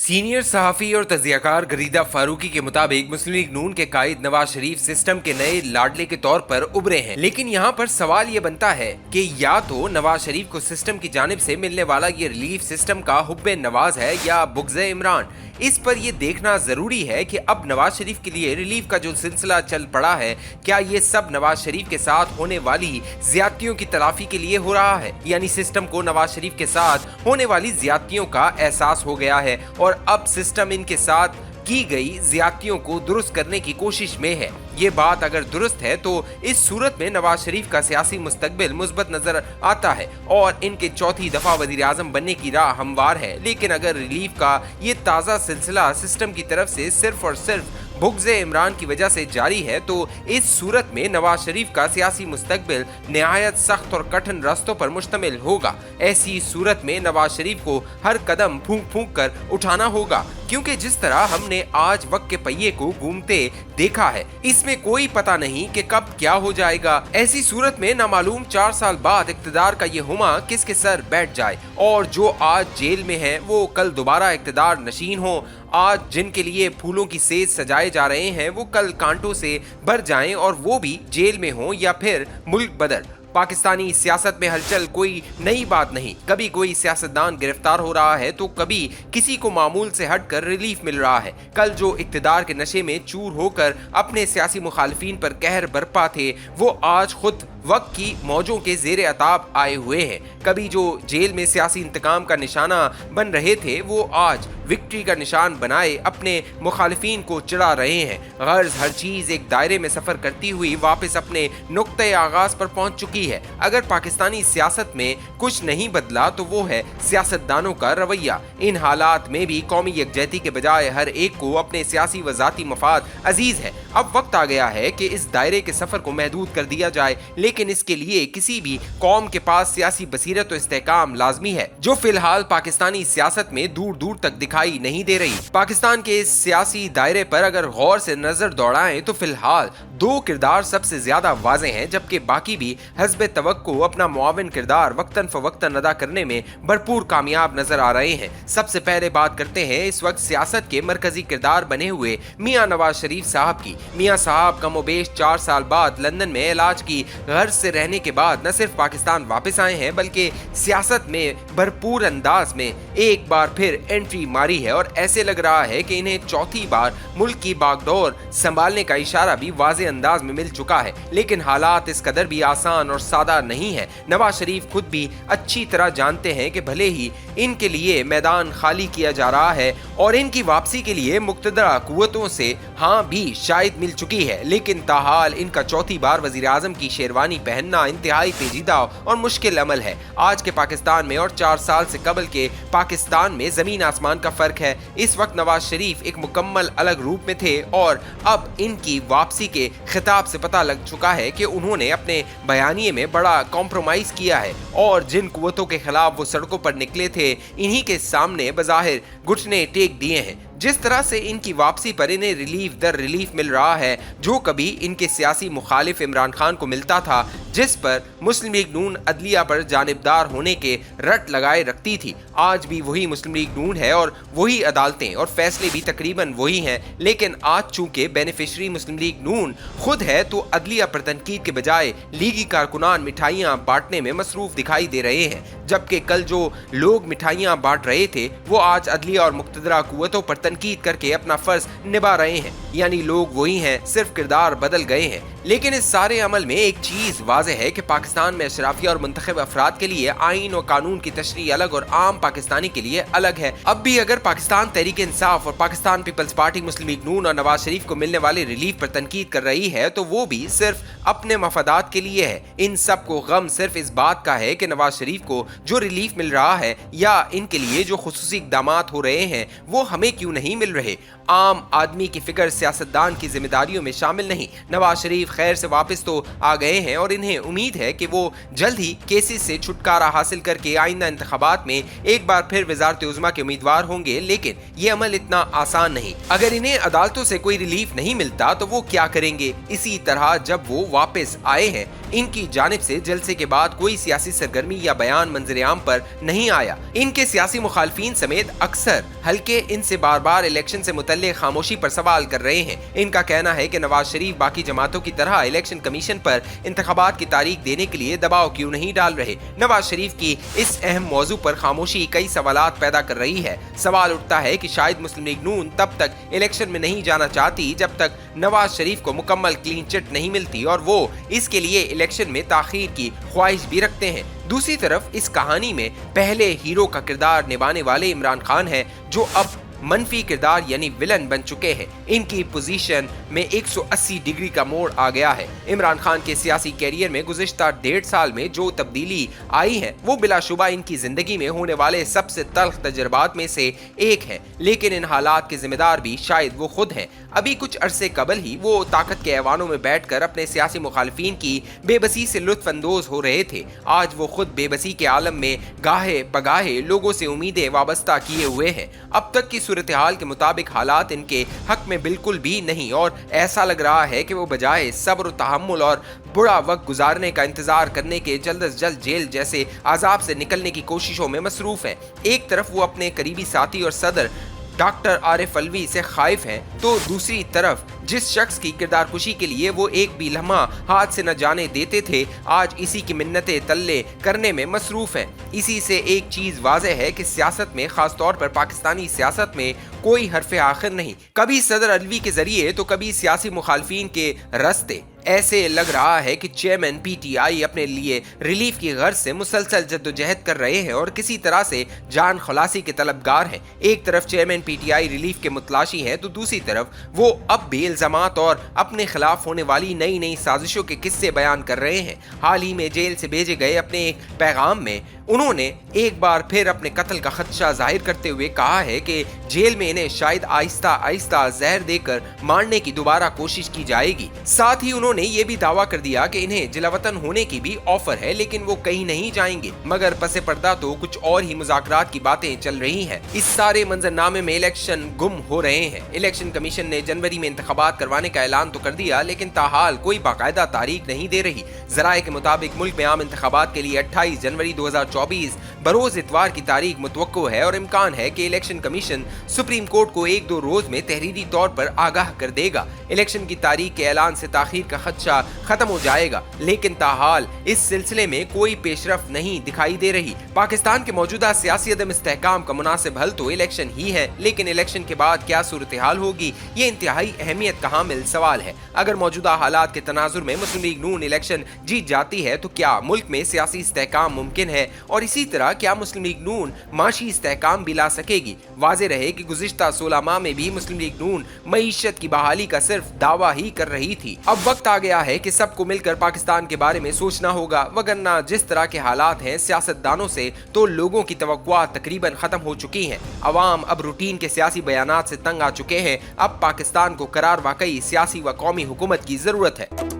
Senior सहाफ़ी और तज़ियाकार गरीदा फारूकी के मुताबिक मुस्लिम लीग नून के कायद नवाज शरीफ सिस्टम के नए लाडले के तौर पर उभरे हैं, लेकिन यहाँ पर सवाल ये बनता है कि या तो नवाज शरीफ को सिस्टम की जानिब से मिलने वाला ये रिलीफ सिस्टम का हुब्बे नवाज है या बुग़्ज़े इमरान। इस पर यह देखना जरूरी है कि अब नवाज शरीफ के लिए रिलीफ का जो सिलसिला चल पड़ा है, क्या ये सब नवाज शरीफ के साथ होने वाली ज्यादतियों की तलाफी के लिए हो रहा है, यानी सिस्टम को नवाज शरीफ के साथ होने वाली ज्यादतियों का एहसास हो गया है और अब सिस्टम इनके साथ की गई ज्यादतियों को दुरुस्त करने की कोशिश में है। ये बात अगर दुरुस्त है तो इस सूरत में नवाज शरीफ का सियासी मुस्तकबिल मुस्बत नजर आता है और इनके चौथी दफा वजीर आजम बनने की राह हमवार है। लेकिन अगर रिलीफ का ये ताज़ा सिलसिला सिस्टम की तरफ से सिर्फ और सिर्फ बुग़्ज़े इमरान की वजह से जारी है तो इस सूरत में नवाज शरीफ का सियासी मुस्तकबिल निहायत सख्त और कठिन रास्तों पर मुश्तमिल होगा। ऐसी सूरत में नवाज शरीफ को हर कदम फूंक फूंक कर उठाना होगा, क्योंकि जिस तरह हमने आज वक्त के पहिए को घूमते देखा है, इसमें कोई पता नहीं कि कब क्या हो जाएगा। ऐसी सूरत में नामालूम 4 साल बाद इक़्तिदार का ये हुमा किसके सर बैठ जाए और जो आज जेल में है वो कल दोबारा इक़्तिदार नशीन हो। आज जिनके लिए फूलों की सेज सजाए जा रहे हैं वो कल कांटों से भर जाएं और वो भी जेल में हो या फिर मुल्क बदर। पाकिस्तानी सियासत में हलचल कोई नई बात नहीं। कभी कोई सियासतदान गिरफ्तार हो रहा है तो कभी किसी को मामूल से हटकर रिलीफ मिल रहा है। कल जो इक़्तिदार के नशे में चूर होकर अपने सियासी मुखालिफिन पर कहर बरपा थे वो आज खुद वक्त की मौजों के जेर अताब आए हुए हैं। कभी जो जेल में सियासी इंतकाम का निशाना बन रहे थे वो आज विक्ट्री का निशान बनाए अपने मुखालिफिन को चिढ़ा रहे हैं। गर्ज हर चीज एक दायरे में सफर करती हुई वापस अपने नुक्ते आगाज पर पहुंच चुकी है। अगर पाकिस्तानी सियासत में कुछ नहीं बदला तो वो है सियासतदानों का रवैया। इन हालात में भी कौमी यकजहती के बजाय हर एक को अपने सियासी व ज़ाती मफाद अजीज है। अब वक्त आ गया है कि इस दायरे के सफर को महदूद कर दिया जाए, लेकिन इसके लिए किसी भी कौम के पास सियासी बसीरत और इस्तेहकाम लाजमी है, जो फिलहाल पाकिस्तानी सियासत में दूर दूर तक दिखाई नहीं दे रही। पाकिस्तान के इस सियासी दायरे पर अगर गौर से नजर दौड़ाएं तो फिलहाल 2 किरदार सबसे ज्यादा वाज़ेह हैं, जबकि बाकी भी हस्बे तवक्को अपना मुआविन किरदार वक्तन फवक्तन अदा करने में भरपूर कामयाब नजर आ रहे हैं। सबसे पहले बात करते हैं इस वक्त सियासत के मरकजी किरदार बने हुए मियां नवाज शरीफ साहब की। मियां साहब कमोबेश 4 साल बाद लंदन में इलाज की गर्ज से रहने के बाद न सिर्फ पाकिस्तान वापस आए हैं बल्कि सियासत में भरपूर अंदाज में एक बार फिर एंट्री मारी है और ऐसे लग रहा है कि इन्हें चौथी बार मुल्क की बागडोर संभालने का इशारा भी वाज़े अंदाज में मिल चुका है। लेकिन हालात इस कदर भी आसान और सादा नहीं है। नवाज शरीफ खुद भी अच्छी तरह जानते हैं कि भले ही इनके लिए मैदान खाली किया जा रहा है और इनकी वापसी के लिए मुक़्तदरा कुव्वतों से हाँ भी शायद मिल चुकी है, लेकिन ताहाल इनका चौथी बार वज़ीर आज़म की शेरवानी पहनना इंतहाई पेचीदा और मुश्किल अमल है। आज के पाकिस्तान में और 4 साल से कबल के पाकिस्तान में जमीन आसमान का फर्क है। इस वक्त नवाज शरीफ एक मुकम्मल अलग रूप में थे और अब इनकी वापसी के खिताब से पता लग चुका है कि उन्होंने अपने बयानिए में बड़ा कॉम्प्रोमाइज किया है और जिन कुव्वतों के खिलाफ वो सड़कों पर निकले थे इन्हीं के सामने बज़ाहिर घुटने टेक दिए हैं। जिस तरह से इनकी वापसी पर इन्हें रिलीफ दर रिलीफ मिल रहा है, जो कभी इनके सियासी मुखालिफ इमरान खान को मिलता था, जिस पर मुस्लिम लीग नून अदलिया पर जानिबदार होने के रट लगाए रखती थी, आज भी वही मुस्लिम लीग नून है और वही अदालतें और फैसले भी तकरीबन वही हैं। लेकिन आज चूंकि बेनिफिशरी मुस्लिम लीग नून खुद है तो अदलिया पर तनकीद के बजाय लीगी कारकुनान मिठाइयाँ बांटने में मसरूफ दिखाई दे रहे हैं, जबकि कल जो लोग मिठाइयाँ बांट रहे थे वो आज अदलिया और मुक़्तदरा कुव्वतों पर तनकीद करके अपना फर्ज निभा रहे हैं। यानी लोग वही हैं, सिर्फ किरदार बदल गए हैं। लेकिन इस सारे अमल में एक चीज वाज़ेह है कि पाकिस्तान में अशराफिया और मुंतखब अफराद के लिए आइन और कानून की तशरीह अलग और आम पाकिस्तानी के लिए अलग है। अब भी अगर पाकिस्तान तहरीक इंसाफ और पाकिस्तान पीपल्स पार्टी मुस्लिम लीग नून और नवाज शरीफ को मिलने वाले रिलीफ पर तनकीद कर रही है तो वो भी सिर्फ अपने मफादात के लिए है। इन सब को गम सिर्फ इस बात का है कि नवाज शरीफ को जो रिलीफ मिल रहा है या इनके लिए जो खुसूसी इक़दामात हो रहे हैं वो हमें क्यों नहीं मिल रहे। आम आदमी की फिक्र सियासतदान की जिम्मेदारियों में शामिल नहीं। नवाज शरीफ खैर से वापस तो आ गए हैं और इन्हें उम्मीद है कि वो जल्द ही केसेस से छुटकारा हासिल करके आइंदा इंतखाबात में एक बार फिर वजारत उज़्मा के उम्मीदवार होंगे, लेकिन ये अमल इतना आसान नहीं। अगर इन्हें अदालतों से कोई रिलीफ नहीं मिलता तो वो क्या करेंगे? इसी तरह जब वो वापस आए हैं, इनकी जानिब से जलसे के बाद कोई सियासी सरगर्मी या बयान मंजर-ए-आम पर नहीं आया। इनके सियासी मुखालफीन समेत अक्सर हल्के इनसे बार बार इलेक्शन से मुतल्लिक खामोशी पर सवाल कर रहे हैं। इनका कहना है कि नवाज शरीफ बाकी जमातों की तरह इलेक्शन कमीशन पर इंतखाबात की तारीख देने के लिए दबाव क्यों नहीं डाल रहे। नवाज शरीफ की इस अहम मौजू पर खामोशी कई सवालात पैदा कर रही है। सवाल उठता है कि शायद मुस्लिम लीग नून तब तक इलेक्शन में नहीं जाना चाहती जब तक नवाज शरीफ को मुकम्मल क्लीन चिट नहीं मिलती, और वो इसके लिए इलेक्शन में ताखीर की ख्वाहिश भी रखते हैं। दूसरी तरफ इस कहानी में पहले हीरो का किरदार निभाने वाले इमरान खान हैं, जो अब मनफी किरदार यानी विलन बन चुके हैं। इनकी पोजीशन में 180 डिग्री का मोड़ आ गया है। इमरान खान के सियासी कैरियर में गुज़िश्ता 1.5 साल में जो तब्दीली आई है वो बिलाशुबा इनकी जिंदगी में होने वाले सबसे तल्ख तजर्बात में से एक है, लेकिन इन हालात के जिम्मेदार भी शायद वो खुद हैं। अभी कुछ अरसे कबल ही वो ताकत के ऐवानों में बैठकर अपने सियासी मुखालफीन की बेबसी से लुत्फ अंदोज हो रहे थे। आज वो खुद बेबसी के आलम में गाहे पगाहे लोगों से उम्मीदें वाबस्ता किए हुए हैं। अब तक की सूरत हाल के मुताबिक हालात इनके हक में बिल्कुल भी नहीं, और ऐसा लग रहा है कि वो बजाय सब्र तहम्मुल और बुरा वक्त गुजारने का इंतजार करने के जल्द अज जल्द जेल जैसे आजाब से निकलने की कोशिशों में मसरूफ हैं। एक तरफ वो अपने करीबी साथी और सदर डॉक्टर आरिफ अलवी से खाइफ हैं, तो दूसरी तरफ जिस शख्स की किरदार कुशी के लिए वो एक भी लम्हा हाथ से न जाने देते थे, आज इसी की मिन्नतें तल्ले करने में मसरूफ हैं। इसी से एक चीज वाज़ेह है कि सियासत में, खास तौर पर पाकिस्तानी सियासत में, कोई हरफे आखिर नहीं। कभी सदर अलवी के जरिए तो कभी सियासी मुखालफीन के रस्ते। ऐसे लग रहा है कि चेयरमैन पीटीआई अपने लिए रिलीफ की गर्ज से मुसलसल जद्दोजहद कर रहे हैं और किसी तरह से जान खलासी के तलबगार हैं। एक तरफ चेयरमैन पीटीआई रिलीफ के मुतलाशी हैं, तो दूसरी तरफ वो अब भी इल्जामात और अपने खिलाफ होने वाली नई नई साजिशों के किस्से बयान कर रहे हैं। हाल ही में जेल से भेजे गए अपने एक पैगाम में उन्होंने एक बार फिर अपने कत्ल का खदशा जाहिर करते हुए कहा है कि जेल में इन्हें शायद आहिस्ता आहिस्ता जहर देकर मारने की दोबारा कोशिश की जाएगी। साथ ही उन्होंने ये भी दावा कर दिया कि इन्हें जिलावतन होने की भी ऑफर है, लेकिन वो कहीं नहीं जाएंगे। मगर पसे पर्दा तो कुछ और ही मुज़ाकरात की बातें चल रही हैं। इस सारे मंजरनामे में इलेक्शन गुम हो रहे हैं। इलेक्शन कमीशन ने जनवरी में इंतखाबात करवाने का ऐलान तो कर दिया, लेकिन ताहाल कोई बाकायदा तारीख नहीं दे रही। जराये के मुताबिक मुल्क में आम इंतखाबात के लिए 28 जनवरी 2024 बरोज इतवार की तारीख मुतवक्को है, और इम्कान है कि इलेक्शन कमीशन सुप्रीम कोर्ट को 1-2 रोज में तहरीरी तौर पर आगाह कर देगा। इलेक्शन की तारीख के ऐलान से ताखीर का खदशा खत्म हो जाएगा, लेकिन ताहाल इस सिलसिले में कोई पेशरफ नहीं दिखाई दे रही। पाकिस्तान के मौजूदा सियासी अदम इस्तेहकाम का मुनासिब हल तो इलेक्शन ही है, लेकिन इलेक्शन के बाद क्या सूरत हाल होगी, ये इंतहाई अहमियत का हामिल सवाल है। अगर मौजूदा हालात के तनाजुर में मुस्लिम लीग नून इलेक्शन जीत जाती है तो क्या मुल्क में सियासी इस्तेहकाम मुमकिन है, और इसी तरह क्या मुस्लिम लीग नून माशी इस्तेहकाम भी ला सकेगी। वाज़ेह रहे कि गुज़िश्ता 16 माह में भी मुस्लिम लीग नून मईशत की बहाली का सिर्फ दावा ही कर रही थी। अब वक्त आ गया है कि सबको मिलकर पाकिस्तान के बारे में सोचना होगा, वगरना जिस तरह के हालात हैं सियासतदानों से तो लोगों की तवक्कुआत तकरीबन खत्म हो चुकी हैं। अवाम अब रूटीन के सियासी बयानात से तंग आ चुके हैं। अब पाकिस्तान को करार वाकई सियासी व कौमी हुकूमत की जरूरत है।